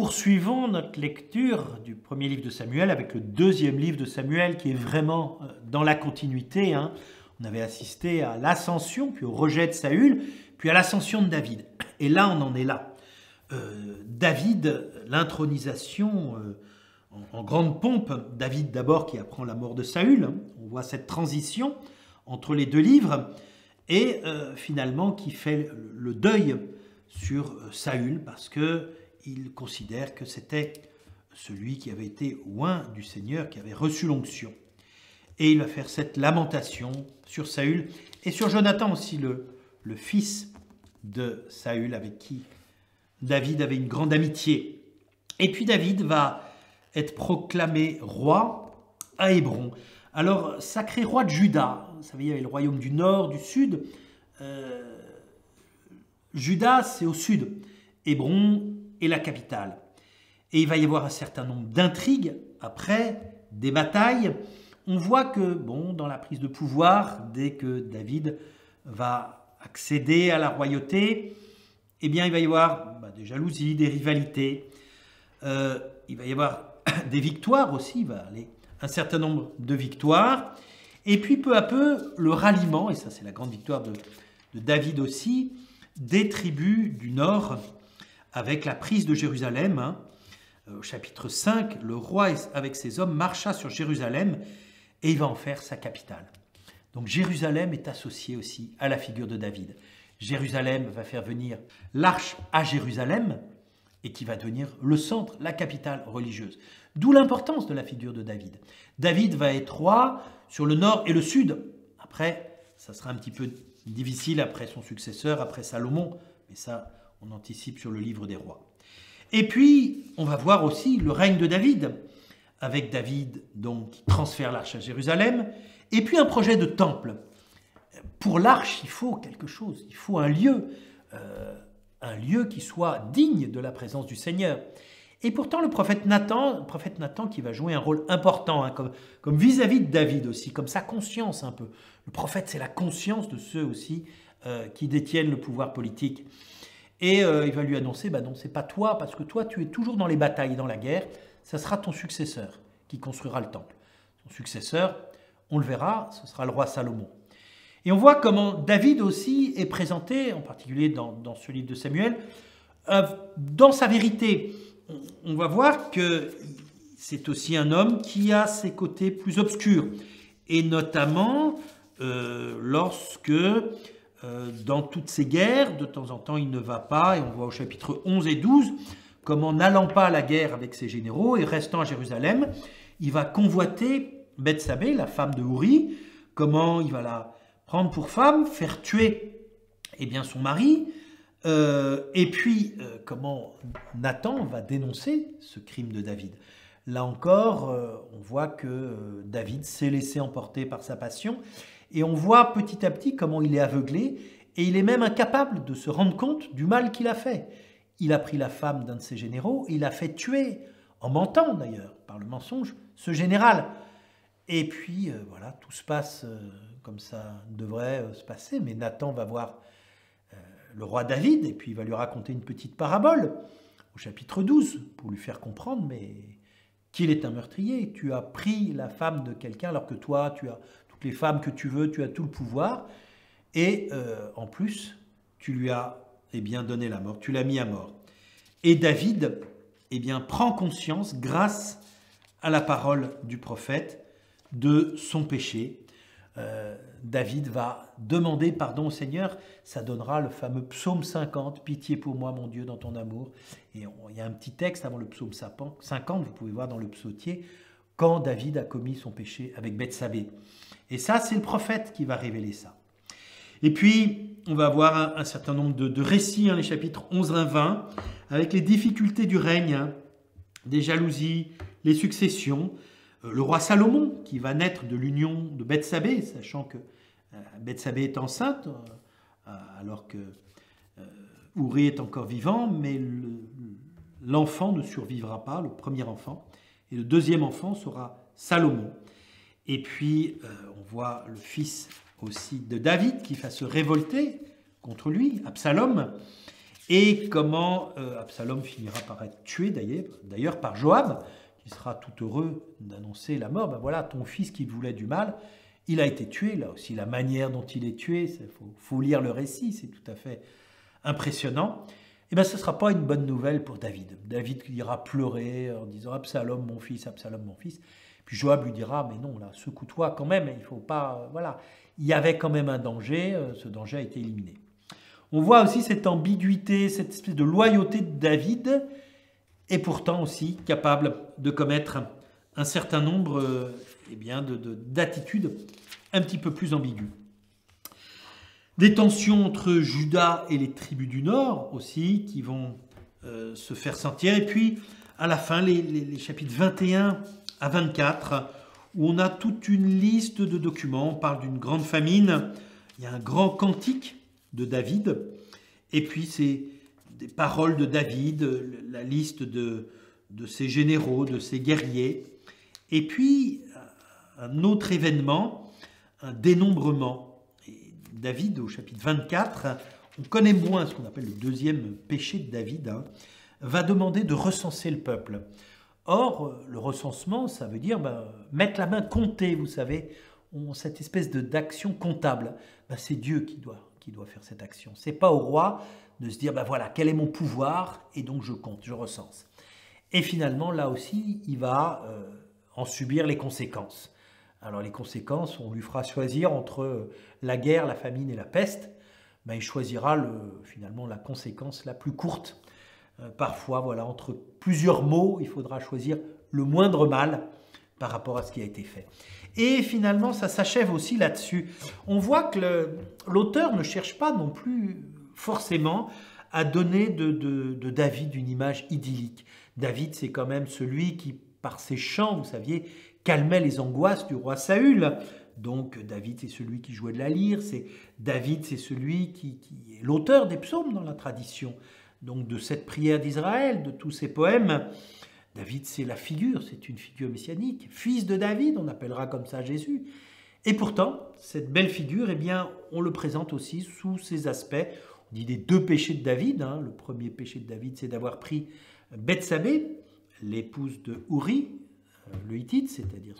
poursuivons notre lecture du premier livre de Samuel avec le deuxième livre de Samuel qui est vraiment dans la continuité. On avait assisté à l'ascension, puis au rejet de Saül, puis à l'ascension de David. Et là, on en est là. David, l'intronisation en grande pompe. David d'abord qui apprend la mort de Saül. On voit cette transition entre les deux livres. Et finalement qui fait le deuil sur Saül parce qu'il considère que c'était celui qui avait été oint du Seigneur, qui avait reçu l'onction. Et il va faire cette lamentation sur Saül et sur Jonathan aussi, le fils de Saül avec qui David avait une grande amitié. Et puis David va être proclamé roi à Hébron. Alors, sacré roi de Juda, vous savez, il y avait le royaume du nord, du sud. Juda, c'est au sud. Hébron est la capitale. Et il va y avoir un certain nombre d'intrigues, après, des batailles. On voit que, dans la prise de pouvoir, dès que David va accéder à la royauté, eh bien, il va y avoir des jalousies, des rivalités. Il va y avoir des victoires aussi, il va aller un certain nombre de victoires. Et puis, peu à peu, le ralliement, et ça, c'est la grande victoire de David aussi, des tribus du nord, avec la prise de Jérusalem. Au chapitre 5, le roi, avec ses hommes, marcha sur Jérusalem et il va en faire sa capitale. Donc Jérusalem est associé aussi à la figure de David. Jérusalem va faire venir l'arche à Jérusalem et qui va devenir le centre, la capitale religieuse. D'où l'importance de la figure de David. David va être roi sur le nord et le sud. Après, ça sera un petit peu difficile après son successeur, après Salomon, mais ça, on anticipe sur le livre des rois. Et puis, on va voir aussi le règne de David, avec David donc, qui transfère l'arche à Jérusalem, et puis un projet de temple. Pour l'arche, il faut quelque chose, il faut un lieu qui soit digne de la présence du Seigneur. Et pourtant, le prophète Nathan qui va jouer un rôle important, comme vis-à-vis de David aussi, comme sa conscience un peu. Le prophète, c'est la conscience de ceux aussi qui détiennent le pouvoir politique. Et il va lui annoncer, non, c'est pas toi, parce que toi, tu es toujours dans les batailles et dans la guerre, ça sera ton successeur qui construira le temple. Son successeur, on le verra, ce sera le roi Salomon. Et on voit comment David aussi est présenté, en particulier dans ce livre de Samuel, dans sa vérité. On va voir que c'est aussi un homme qui a ses côtés plus obscurs. Et notamment lorsque, dans toutes ces guerres, de temps en temps, il ne va pas, et on voit au chapitre 11 et 12, comment n'allant pas à la guerre avec ses généraux et restant à Jérusalem, il va convoiter Bethsabée, la femme de Uri, comment il va la prendre pour femme, faire tuer son mari, et puis comment Nathan va dénoncer ce crime de David. Là encore, on voit que David s'est laissé emporter par sa passion, et on voit petit à petit comment il est aveuglé, et il est même incapable de se rendre compte du mal qu'il a fait. Il a pris la femme d'un de ses généraux, et il a fait tuer, en mentant d'ailleurs, par le mensonge, ce général. Et puis, voilà, tout se passe comme ça devrait se passer, mais Nathan va voir le roi David, et puis il va lui raconter une petite parabole, au chapitre 12, pour lui faire comprendre, mais qu'il est un meurtrier. Tu as pris la femme de quelqu'un, alors que toi, tu as toutes les femmes que tu veux, tu as tout le pouvoir, et en plus, tu lui as donné la mort, tu l'as mis à mort. Et David prend conscience, grâce à la parole du prophète, de son péché. David va demander pardon au Seigneur, ça donnera le fameux psaume 50, « Pitié pour moi, mon Dieu, dans ton amour ». Et il y a un petit texte avant le psaume 50, vous pouvez voir dans le psautier, quand David a commis son péché avec Bethsabée. Et ça, c'est le prophète qui va révéler ça. Et puis, on va avoir un certain nombre de récits, les chapitres 11 à 20, avec les difficultés du règne, des jalousies, les successions. Le roi Salomon, qui va naître de l'union de Bethsabée, sachant que Bethsabée est enceinte, alors que Uri est encore vivant, mais l'enfant ne survivra pas, le premier enfant. Et le deuxième enfant sera Salomon. Et puis, on voit le fils aussi de David qui va se révolter contre lui, Absalom. et comment Absalom finira par être tué d'ailleurs par Joab, qui sera tout heureux d'annoncer la mort. Ben voilà, ton fils qui voulait du mal, il a été tué. Là aussi, la manière dont il est tué, faut lire le récit, c'est tout à fait impressionnant. Et bien, ce ne sera pas une bonne nouvelle pour David. David ira pleurer en disant « Absalom, mon fils, Absalom, mon fils ». Puis Joab lui dira « Mais non, là, secoue-toi quand même, il ne faut pas… » Voilà, il y avait quand même un danger, ce danger a été éliminé. On voit aussi cette ambiguïté, cette espèce de loyauté de David, et pourtant aussi capable de commettre un certain nombre d'attitudes un petit peu plus ambiguës. Des tensions entre Juda et les tribus du Nord aussi qui vont se faire sentir. Et puis à la fin, les chapitres 21 à 24, où on a toute une liste de documents. On parle d'une grande famine, il y a un grand cantique de David, et puis c'est des paroles de David, la liste de ses généraux, de ses guerriers. Et puis un autre événement, un dénombrement. David, au chapitre 24, on connaît moins ce qu'on appelle le deuxième péché de David, va demander de recenser le peuple. Or, le recensement, ça veut dire mettre la main, compter, vous savez, cette espèce d'action comptable. C'est Dieu qui doit faire cette action. Ce n'est pas au roi de se dire, voilà, quel est mon pouvoir, et donc je compte, je recense. Et finalement, là aussi, il va en subir les conséquences. Alors les conséquences, on lui fera choisir entre la guerre, la famine et la peste. Il choisira finalement la conséquence la plus courte. Parfois, voilà, entre plusieurs mots, il faudra choisir le moindre mal par rapport à ce qui a été fait. Et finalement, ça s'achève aussi là-dessus. On voit que l'auteur ne cherche pas non plus forcément à donner de David une image idyllique. David, c'est quand même celui qui, par ses chants, vous saviez, calmait les angoisses du roi Saül. Donc David, c'est celui qui jouait de la lyre, David, c'est celui qui est l'auteur des psaumes dans la tradition, donc de cette prière d'Israël, de tous ces poèmes. David, c'est la figure, c'est une figure messianique, fils de David, on appellera comme ça Jésus. Et pourtant, cette belle figure, on le présente aussi sous ses aspects. On dit des deux péchés de David. Le premier péché de David, c'est d'avoir pris Bethsabée, l'épouse de Uri, le Hittite, c'est-à-dire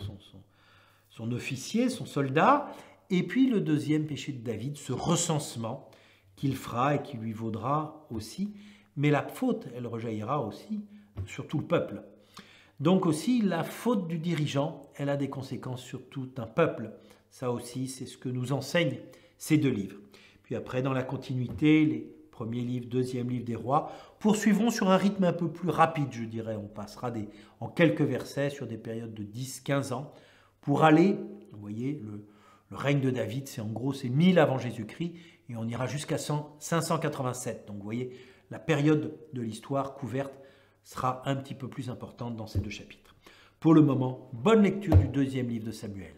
son officier, son soldat. Et puis le deuxième péché de David, ce recensement qu'il fera et qui lui vaudra aussi. Mais la faute, elle rejaillira aussi sur tout le peuple. Donc aussi, la faute du dirigeant, elle a des conséquences sur tout un peuple. Ça aussi, c'est ce que nous enseignent ces deux livres. Puis après, dans la continuité, les premiers livres, deuxième livre des rois, poursuivront sur un rythme un peu plus rapide, je dirais. On passera en quelques versets sur des périodes de 10-15 ans pour aller, vous voyez, le règne de David, c'est 1000 avant Jésus-Christ et on ira jusqu'à 587. Donc vous voyez, la période de l'histoire couverte sera un petit peu plus importante dans ces deux chapitres. Pour le moment, bonne lecture du deuxième livre de Samuel.